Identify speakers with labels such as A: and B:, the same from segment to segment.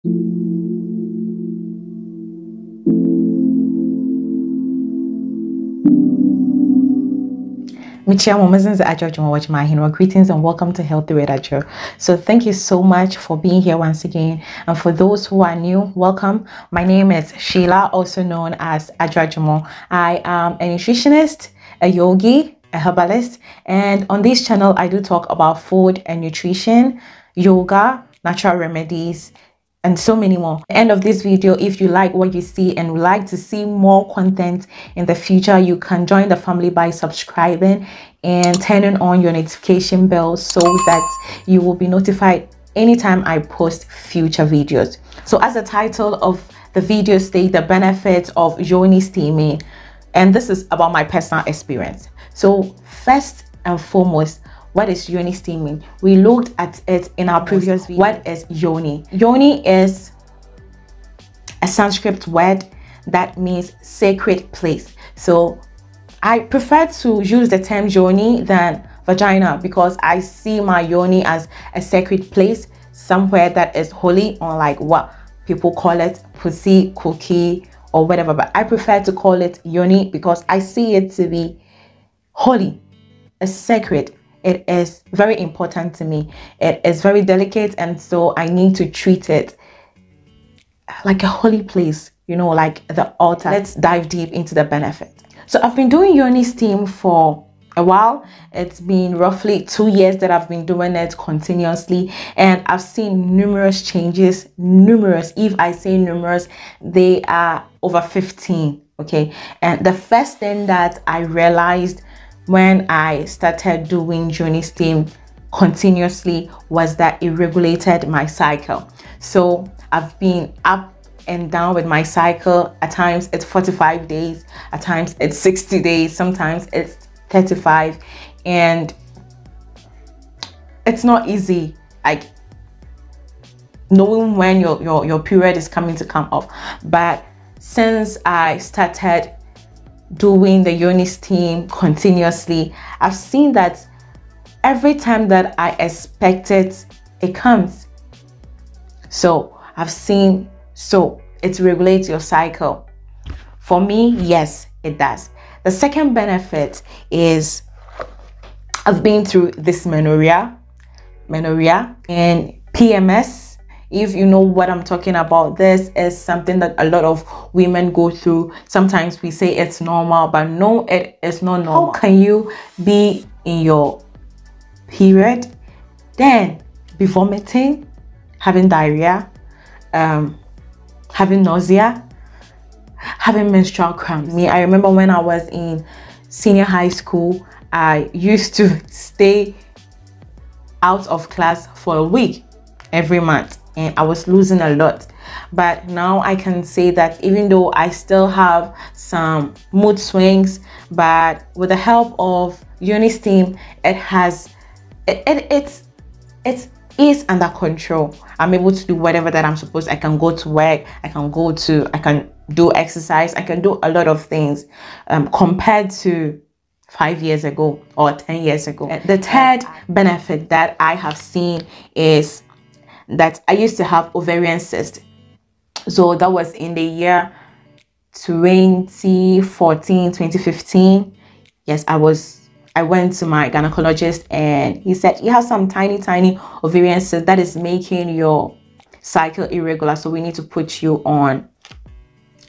A: Greetings and welcome to Healthy with Ajo. So thank you so much for being here once again. And for those who are new, welcome. My name is Sheila, also known as Ajo. I am a nutritionist, a yogi, a herbalist, and on this channel I do talk about food and nutrition, yoga, natural remedies, and so many more. At the end of this video, if you like what you see and would like to see more content in the future, you can join the family by subscribing and turning on your notification bell so that you will be notified anytime I post future videos. So as the title of the video states, the benefits of yoni steaming, and this is about my personal experience. So first and foremost, what is yoni steaming? We looked at it in our previous video. What is yoni? Yoni is a Sanskrit word that means sacred place. So I prefer to use the term yoni than vagina because I see my yoni as a sacred place, somewhere that is holy, unlike what people call it pussy, cookie, or whatever. But I prefer to call it yoni because I see it to be holy, a sacred. It is very important to me. It is very delicate, and so I need to treat it like a holy place, you know, like the altar. Let's dive deep into the benefit. So I've been doing yoni steam for a while. It's been roughly 2 years that I've been doing it continuously, and I've seen numerous changes. Numerous, if I say numerous, they are over 15. Okay, and the first thing that I realized when I started doing yoni steam continuously was that it regulated my cycle. So I've been up and down with my cycle. At times it's 45 days, at times it's 60 days, sometimes it's 35, and it's not easy, like knowing when your period is coming to come off. But since I started doing the yoni steam continuously, I've seen that every time that I expect it, it comes. So I've seen, so it regulates your cycle. For me, yes, it does. The second benefit is I've been through dysmenorrhea and PMS. If you know what I'm talking about, this is something that a lot of women go through. Sometimes we say it's normal, but no, it is not normal. How can you be in your period, then be vomiting, having diarrhea, having nausea, having menstrual cramps? I remember when I was in senior high school, I used to stay out of class for a week every month, and I was losing a lot. But now I can say that even though I still have some mood swings, but with the help of yoni steam, it's under control. I'm able to do whatever that I'm supposed. I can go to work, I can do exercise, I can do a lot of things compared to 5 years ago or 10 years ago. The third benefit that I have seen is that I used to have ovarian cyst. So that was in the year 2014, 2015. Yes, I went to my gynecologist and he said, you have some tiny ovarian cyst that is making your cycle irregular, so we need to put you on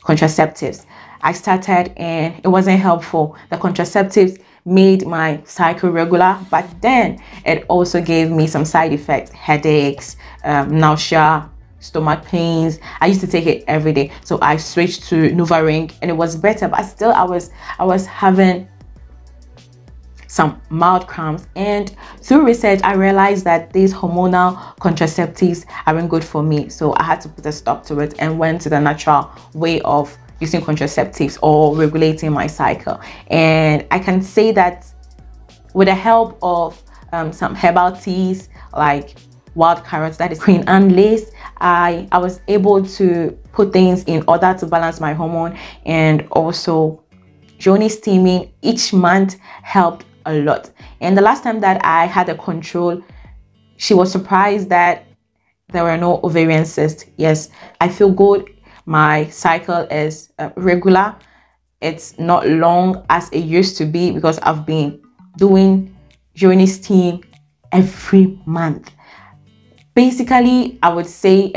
A: contraceptives. I started and it wasn't helpful. The contraceptives made my cycle regular, but then it also gave me some side effects: headaches, nausea, stomach pains. I used to take it every day, so I switched to NuvaRing and it was better, but still I was having some mild cramps. And through research, I realized that these hormonal contraceptives aren't good for me, so I had to put a stop to it and went to the natural way of using contraceptives or regulating my cycle. And I can say that with the help of some herbal teas like wild carrots, that is Queen Anne lace, I was able to put things in order to balance my hormone. And also yoni steaming each month helped a lot. And the last time that I had a control, she was surprised that there were no ovarian cysts. Yes, I feel good. My cycle is regular. It's not long as it used to be because I've been doing Yoni Steam every month. Basically, I would say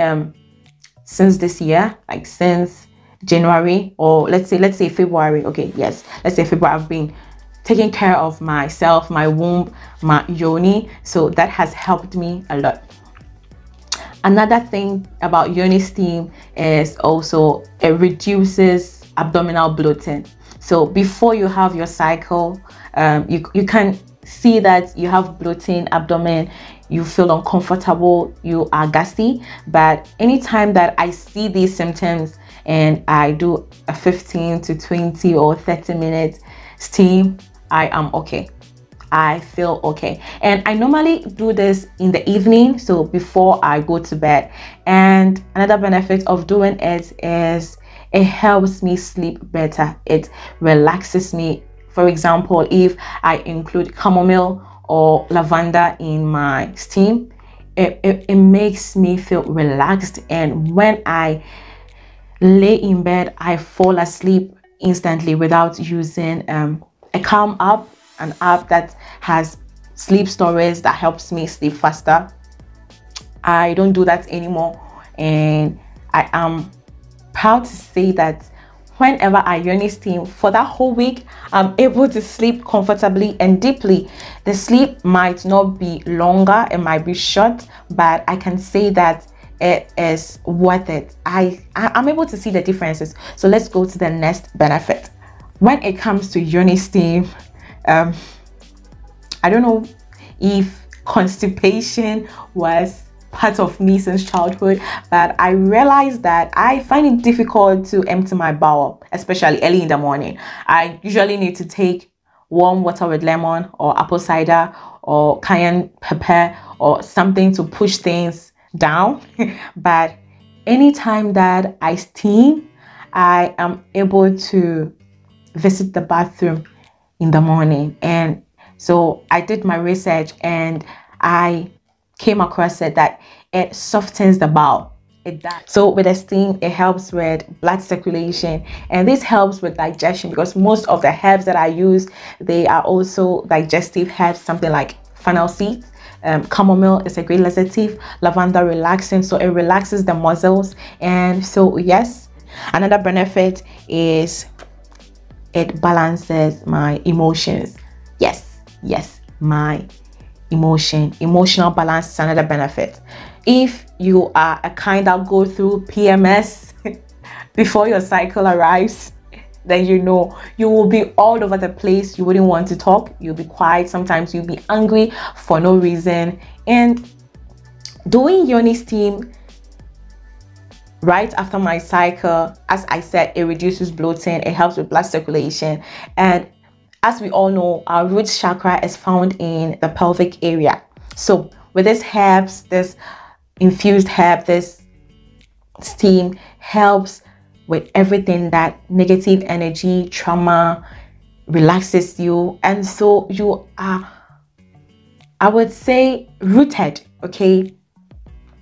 A: since this year, like since January, or let's say February. Okay, yes, let's say February, I've been taking care of myself, my womb, my yoni, so that has helped me a lot. Another thing about yoni steam is also it reduces abdominal bloating. So before you have your cycle, you can see that you have bloating abdomen, you feel uncomfortable, you are gassy. But anytime that I see these symptoms and I do a 15 to 20 or 30 minute steam, I am okay. I feel okay. And I normally do this in the evening, so before I go to bed. And another benefit of doing it is it helps me sleep better. It relaxes me. For example, if I include chamomile or lavender in my steam, it makes me feel relaxed. And when I lay in bed, I fall asleep instantly without using a Calm app, an app that has sleep stories that helps me sleep faster. I don't do that anymore, and I am proud to say that whenever I yoni steam for that whole week, I'm able to sleep comfortably and deeply. The sleep might not be longer, it might be short, but I can say that it is worth it. I'm able to see the differences. So let's go to the next benefit. When it comes to yoni steam, I don't know if constipation was part of me since childhood, but I realized that I find it difficult to empty my bowel, especially early in the morning. I usually need to take warm water with lemon or apple cider or cayenne pepper or something to push things down. But anytime that I steam, I am able to visit the bathroom in the morning. And so I did my research and I came across it that it softens the bowel. It does. So with the steam, it helps with blood circulation, and this helps with digestion because most of the herbs that I use, they are also digestive herbs, something like fennel seeds. Chamomile is a great laxative, lavender relaxing, so it relaxes the muscles. And so yes, another benefit is it balances my emotions. Yes, my emotional balance is another benefit. If you are a kind that go through PMS before your cycle arrives, then you know you will be all over the place. You wouldn't want to talk, you'll be quiet, sometimes you'll be angry for no reason. And doing yoni steam right after my cycle, as I said, it reduces bloating, it helps with blood circulation. And as we all know, our root chakra is found in the pelvic area. So with this herbs, this infused herb, this steam helps with everything that negative energy, trauma, relaxes you. And so you are, I would say, rooted, okay?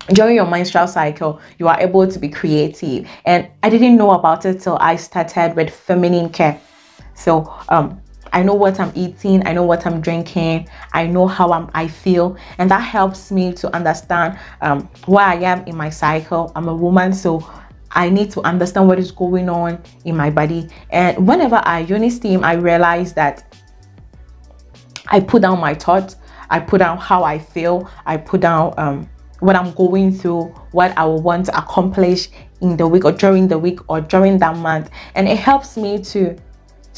A: During your menstrual cycle, you are able to be creative. And I didn't know about it till I started with feminine care. So I know what I'm eating, I know what I'm drinking, I know how I feel, and that helps me to understand where I am in my cycle. I'm a woman, so I need to understand what is going on in my body. And whenever I yoni steam, I realize that I put down my thoughts, I put down how I feel, I put down what I'm going through, what I will want to accomplish in the week or during the week or during that month. And it helps me to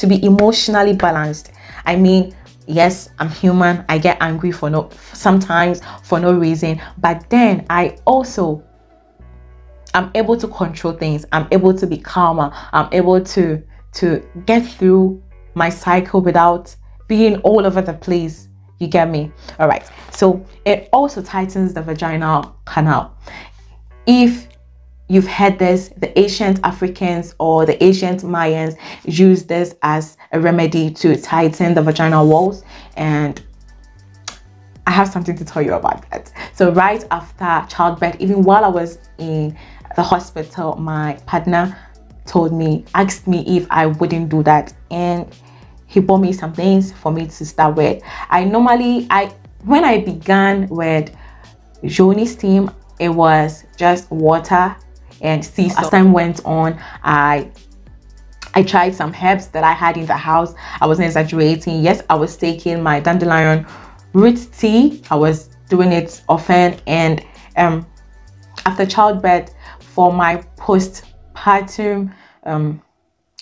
A: be emotionally balanced. I mean, yes, I'm human. I get angry sometimes for no reason, but then I'm able to control things. I'm able to be calmer. I'm able to get through my cycle without being all over the place. You get me? All right. So it also tightens the vaginal canal. If you've heard this, the ancient Africans or the ancient Mayans used this as a remedy to tighten the vaginal walls. And I have something to tell you about that. So right after childbirth, even while I was in the hospital, my partner asked me if I wouldn't do that, and he bought me some things for me to start with. When I began with Yoni Steam, it was just water and sea salt. As time went on, I tried some herbs that I had in the house. I wasn't exaggerating. Yes, I was taking my dandelion root tea. I was doing it often, and after childbirth, for my postpartum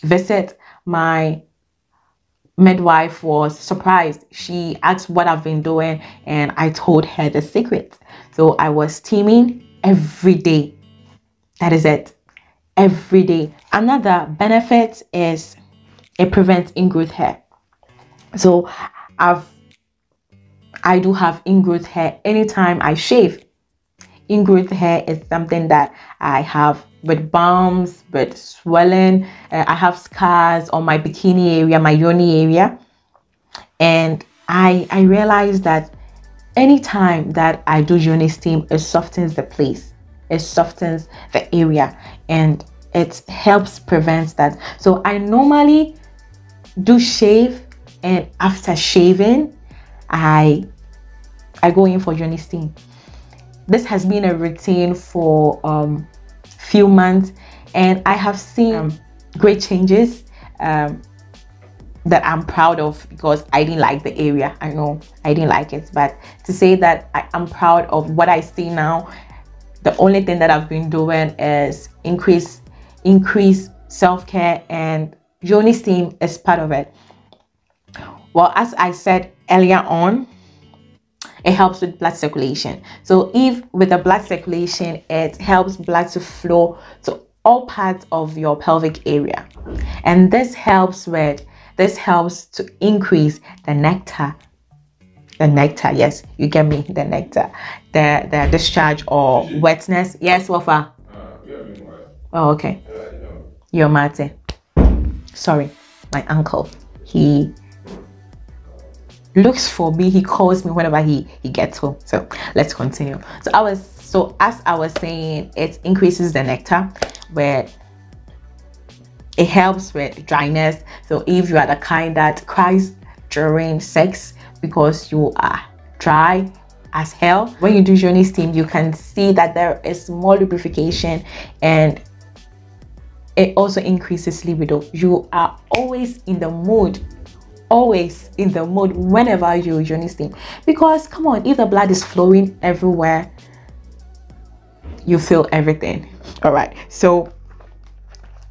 A: visit, my midwife was surprised. She asked what I've been doing, and I told her the secret. So I was steaming every day. That is it, every day. Another benefit is it prevents ingrowth hair. So I do have ingrowth hair anytime I shave. Ingrowth hair is something that I have with bumps, with swelling. I have scars on my bikini area, my yoni area, and I realized that anytime that I do yoni steam, it softens the place, it softens the area, and it helps prevent that. So I normally do shave, and after shaving, I go in for yoni steam. This has been a routine for few months, and I have seen great changes that I'm proud of, because I didn't like the area. I know I didn't like it, but to say that I am proud of what I see now, the only thing that I've been doing is increase self-care, and yoni steam is part of it. Well, as I said earlier on, it helps with blood circulation. So if with the blood circulation, it helps blood to flow to all parts of your pelvic area, and this helps to increase the nectar. Yes, you get me, the nectar, the discharge or wetness. Yes, Wafa. Oh, okay. Your mate. Sorry, my uncle. He looks for me. He calls me whenever he gets home. So let's continue. So as I was saying, it increases the nectar, where it helps with dryness. So if you are the kind that cries during sex because you are dry as hell, when you do yoni steam, you can see that there is more lubrication, and it also increases libido. You are always in the mood whenever you yoni steam, because come on, if the blood is flowing everywhere, you feel everything. All right, so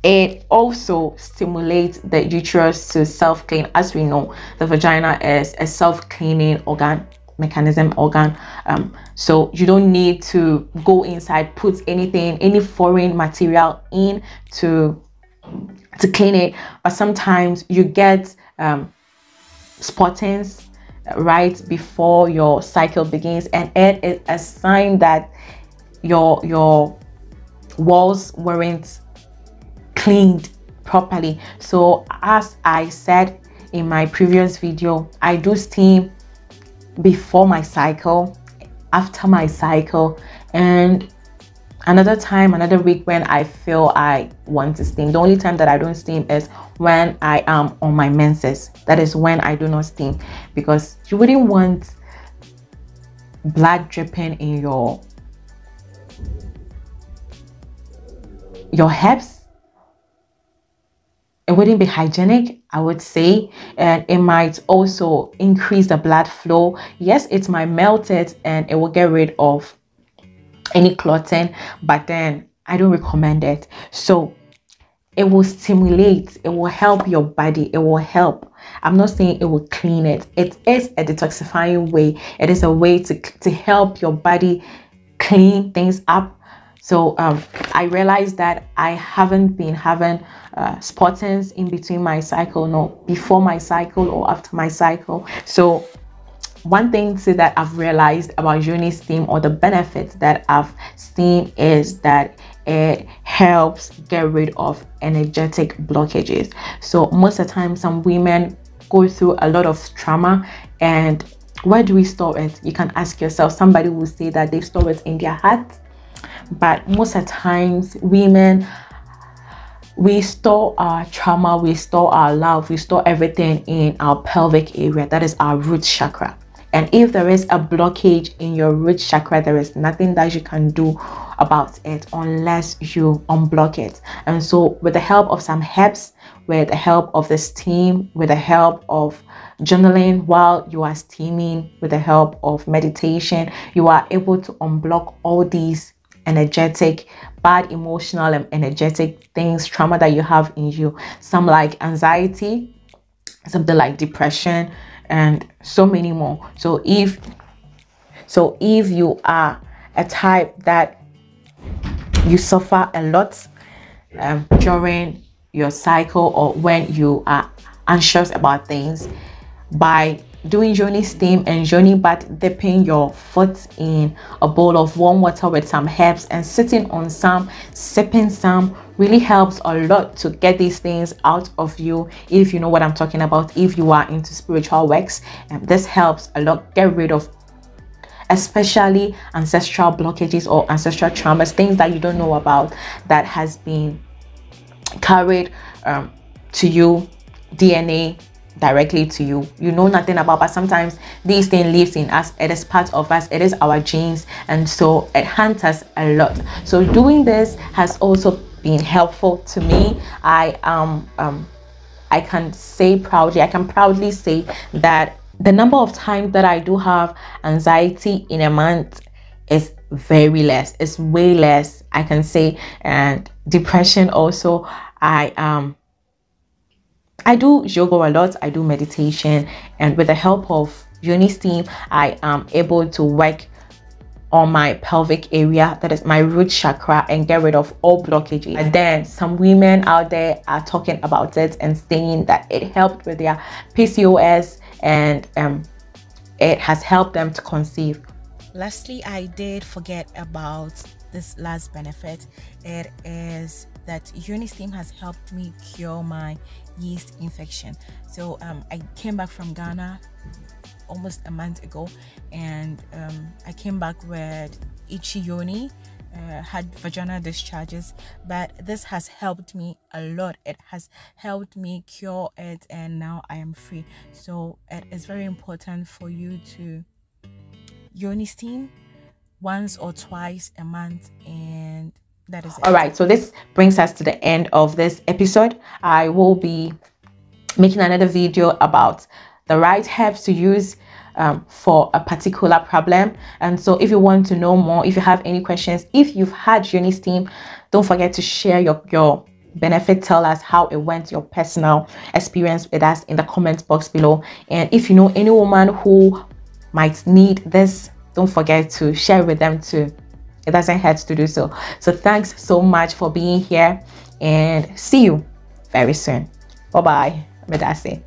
A: it also stimulates the uterus to self-clean. As we know, the vagina is a self-cleaning mechanism organ, so you don't need to go inside, put any foreign material in to clean it. But sometimes you get spottings right before your cycle begins, and it is a sign that your walls weren't cleaned properly. So as I said in my previous video, I do steam before my cycle, after my cycle, and another week when I feel I want to steam. The only time that I don't steam is when I am on my menses. That is when I do not steam, because you wouldn't want blood dripping in your hips. It wouldn't be hygienic, I would say, and it might also increase the blood flow. Yes, it might melt it and it will get rid of any clotting, but then I don't recommend it. So it will stimulate, it will help your body, it will help. I'm not saying it will clean it. It is a detoxifying way. It is a way to help your body clean things up. So I realized that I haven't been having spottings in between my cycle, no, before my cycle or after my cycle. So one thing that I've realized about yoni steam, or the benefits that I've seen, is that it helps get rid of energetic blockages. So most of the time, some women go through a lot of trauma, and Where do we store it? You can ask yourself. Somebody will say that they store it in their heart, but most of the times women, we store our trauma, we store our love, we store everything in our pelvic area. That is our root chakra. And if there is a blockage in your root chakra, there is nothing that you can do about it unless you unblock it. And so with the help of some herbs, with the help of the steam, with the help of journaling while you are steaming, with the help of meditation, you are able to unblock all these energetic, bad emotional and energetic things, trauma that you have in you. Some like anxiety, something like depression, and so many more. So if you are a type that you suffer a lot during your cycle, or when you are anxious about things, by doing yoni steam and yoni bath, dipping your foot in a bowl of warm water with some herbs and sitting on some, sipping some, really helps a lot to get these things out of you. If you know what I'm talking about, if you are into spiritual works, this helps a lot. Get rid of especially ancestral blockages or ancestral traumas, things that you don't know about, that has been carried to you, DNA directly to you, you know nothing about, but sometimes these things lives in us. It is part of us, it is our genes, and so it haunts us a lot. So doing this has also been helpful to me. I can say proudly, I can proudly say that the number of times that I do have anxiety in a month is very less. It's way less, I can say. And depression also, I do yoga a lot, I do meditation, and with the help of yoni steam, I am able to work on my pelvic area, that is my root chakra, and get rid of all blockages. And then some women out there are talking about it and saying that it helped with their PCOS, and it has helped them to conceive. Lastly, I did forget about this last benefit. It is that yoni steam has helped me cure my yeast infection. So I came back from Ghana almost a month ago, and I came back with itchy yoni, had vaginal discharges, but this has helped me a lot. It has helped me cure it, and now I am free. So it is very important for you to yoni steam once or twice a month, and that is it. All right, so this brings us to the end of this episode. I will be making another video about the right herbs to use for a particular problem. And so if you want to know more, if you have any questions, if you've had yoni steam, don't forget to share your benefit. Tell us how it went, your personal experience with us in the comment box below. And if you know any woman who might need this, don't forget to share with them too. It doesn't hurt to do so. So thanks so much for being here, and see you very soon. Bye bye. Medase.